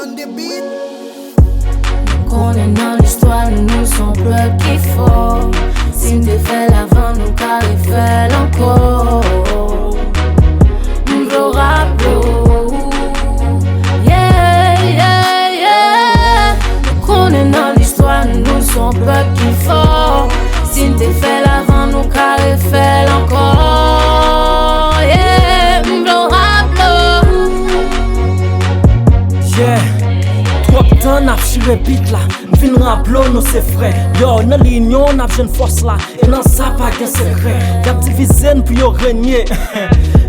On the beat. On est dans l'histoire, nous sommes peuple qui fort. Si nous fait l'avant, nous carré fait l'encore. Nous le rappelons. Yeah, yeah, yeah. On est dans l'histoire, nous sommes peuple qui fort. Si nous fait l'avant, nous carré fait l'encore. Yeah, nous le rappelons. Yeah. Trop de temps n'a pas répète là. M'vin rappelons nous c'est frais. Yo, dans l'union n'a pas une force là. Et dans ça pas de secret. Y'a divisé puis yo régner.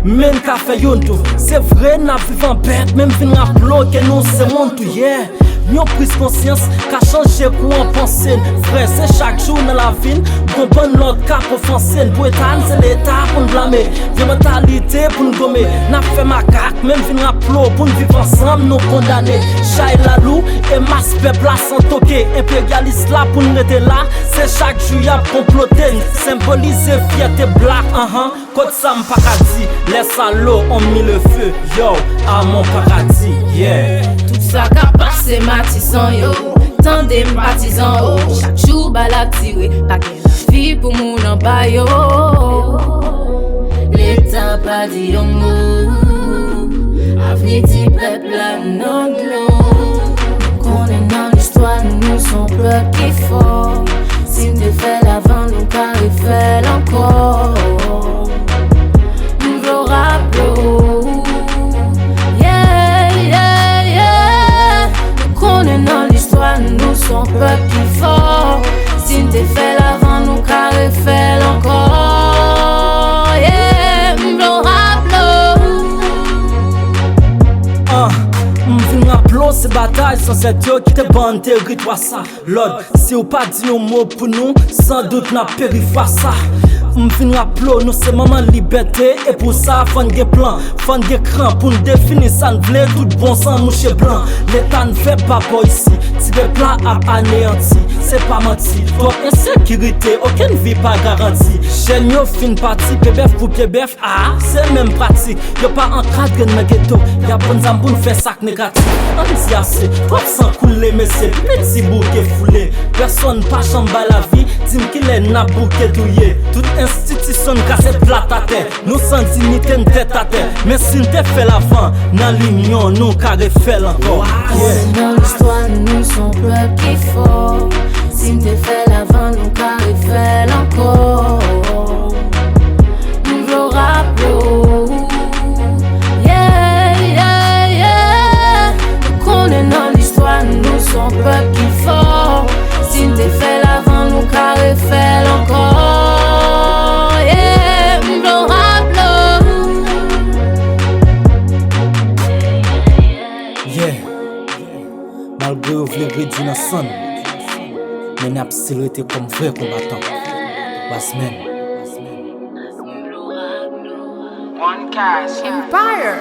Même qu'a fait yon tout. C'est vrai n'a vivant bête. Même vin rappelons que nous c'est monde tout. Yeah. Nous prise conscience qu'a changé courant pensée. Frère, c'est chaque jour dans la vie. Comprendre l'autre cap offensé. Pour état, c'est l'état pour nous blâmer. Vieux mentalité pour nous gommer. N'a fait macaque, même vin rappelons pour nous vivre ensemble, nous condamner. Chai la loup et masse peuple là sans toquer. Impérialiste là pour nous rester là. C'est chaque jour y'a comploté. Symboliser fierté black. Côte ça m'paradis. Les salauds ont mis le feu. Yo, à mon paradis. Yeah. Tout ça qu'a passé matissant yo. Tendez m'partisan oh. Chaque jour balak tiré. Pas qu'elle la vie pour moun en bas yo. L'état pas dit un mot. Avenir du peuple là non de l'eau. On est dans l'histoire, nous sommes peuple qui fort. Si nous fait l'avant, nous carré fait l'encore. Nous le rappelons. Yeah, yeah, yeah. On est dans l'histoire, nous sommes peuple qui fort. Si nous fait l'avant, nous carré fait l'encore. Yeah, nous le rappelons. M'vin rappelons ces batailles sans cette yo qui te bande territoire ça. Lord, si ou pas dit un mot pour nous, sans doute n'a péri face ça. M'vin rappelons nous c'est maman liberté et pour ça fan des plans, fan des crans pour nous définir ça nous voulait tout bon sans moucher blanc. L'état ne fait pas pour ici, tirer plat à anéanti, c'est pas menti. Toi insécurité, aucune vie pas garantie. Chaîne yo fin parti, PBF pour PBF, c'est même pratique. Yo pas encadré dans le ghetto, y'a bon zambou nous fait sac négatif. On dit assez, trop sans couler mais c'est petit bouquet foulé. Personne pas chambre à la vie, dis qu'il est n'a bouquet douillé. Toute institution casse plate à terre, nous sans dignité nous tête à terre. Mais si nous te fait l'avant, dans l'union nous carré fait encore. Yeah. Dans l'histoire, nous sommes peuple qui fort. Si nous te fait l'avant, nous carré fait l'encore. Nous le rappelons. Yeah, yeah, yeah. On est dans l'histoire, nous sommes peuple qui fort. Si nous te fait l'avant, nous carré fait l'encore. Yeah, nous le rappelons. Yeah. Malgré vous voulez réduire dans le son, mais n'a pas été comme vrai combattant. Basmen. One cast. Empire.